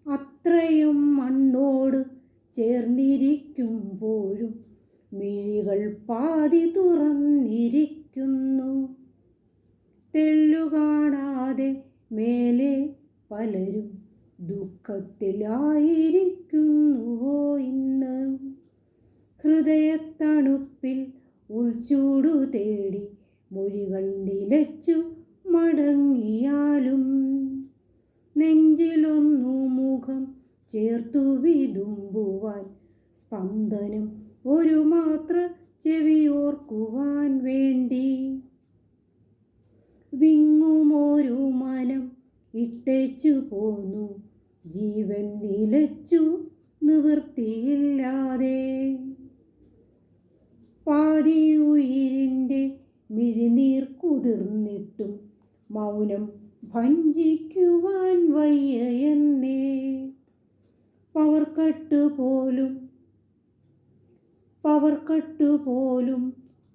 അത്രയും മണ്ണോട് ചേർന്നിരിക്കുമ്പോഴും മിഴികൾ പാതി തുറന്നിരിക്കുന്നു. തെല്ലുകാണാതെ മേലെ പലരും ദുഃഖത്തിലായിരിക്കുന്നുവോ ഇന്ന്? ഹൃദയത്തണുപ്പിൽ ഉൾച്ചൂടു തേടി മൊഴികൾ നിലച്ചു മടങ്ങിയാലും നെഞ്ചിലൊന്നു മുഖം ചേർത്തു വിതുമ്പുവാൻ സ്പന്ദനം ഒരു മാത്ര ചെവിയോർക്കുവാൻ വേണ്ടി വിങ്ങുമൊരു മനം ഇട്ടേച്ചു പോന്നു ജീവൻ നിലച്ചു നിവൃത്തിയില്ലാതെ. പാതിയുയിരിൻ്റെ മിഴിനീർ കുതിർന്നിട്ടും മൗനം ഭഞ്ജിക്കുവാൻ വയ്യയെന്നേ. പവർക്കട്ടുപോലും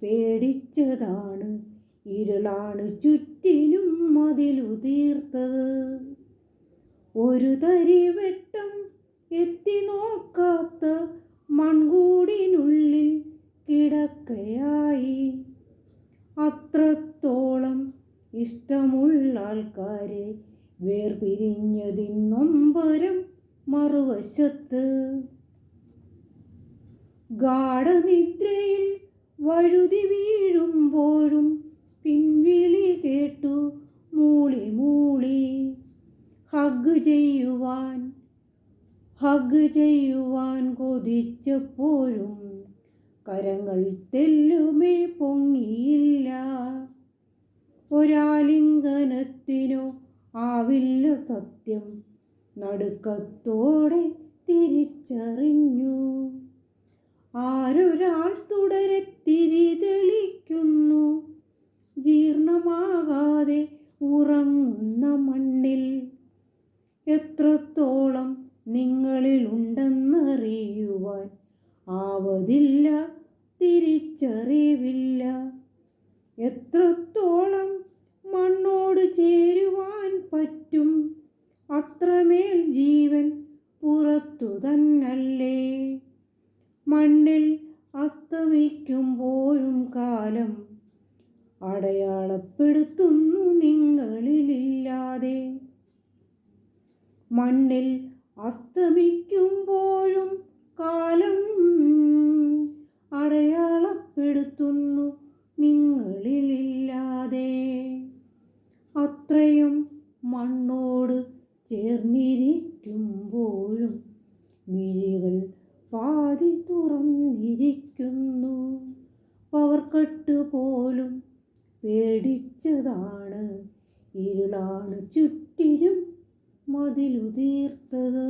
പേടിച്ചതാണ്, ഇരുളാണ് ചുറ്റിനും മതിലുതീർത്തത്. ഒരു തരി വെട്ടം എത്തി നോക്കാത്ത മൺകൂടിനുള്ളിൽ കിടക്കയായി. അത്രത്തോളം ഇഷ്ടമുള്ള ആൾക്കാരെ വേർപിരിഞ്ഞതിൻ നൊമ്പരം മറുവശത്ത്. ഗാഢനിദ്രയിൽ വഴുതി വീഴുമ്പോഴും പിൻവിളി കേട്ടു മൂളി മൂളി. ഹഗ് ചെയ്യുവാൻ കൊതിച്ചപ്പോഴും കരങ്ങൾ തെല്ലുമേ പൊങ്ങിയില്ല. ഒരാലിംഗനത്തിനോ ആവില്ല സത്യം, നടുക്കത്തോടെ തിരിച്ചറിഞ്ഞു. ആരൊരാൾ തുടരെ തിരി തെളിക്കുന്നു, ജീർണമാകാതെ ഉറങ്ങുന്ന മണ്ണിൽ. എത്രത്തോളം നിങ്ങളിലുണ്ടെന്നറിയുവാൻ ആവതില്ല, തിരിച്ചറിവില്ല. എത്രത്തോളം മണ്ണോട് ചേരുവാൻ പറ്റും, അത്രമേൽ ജീവൻ പുറത്തു തന്നല്ലേ. മണ്ണിൽ അസ്തമിക്കുമ്പോഴും കാലം അടയാളപ്പെടുത്തുന്നു നിങ്ങളിലില്ലാതെ. മണ്ണിൽ അസ്തമിക്കുമ്പോഴും കാലം അടയാളപ്പെടുത്തുന്നു നിങ്ങളിലില്ലാതെ. അത്രയും മണ്ണോട് ചേർന്നിരിക്കുമ്പോഴും മിഴികൾ പാതി തുറന്നിരിക്കുന്നു. പവർക്കട്ടുപോലും പേടിച്ചതാണ്, ഇരുളാണ് ചുറ്റിനും മതിലുതീർത്തത്.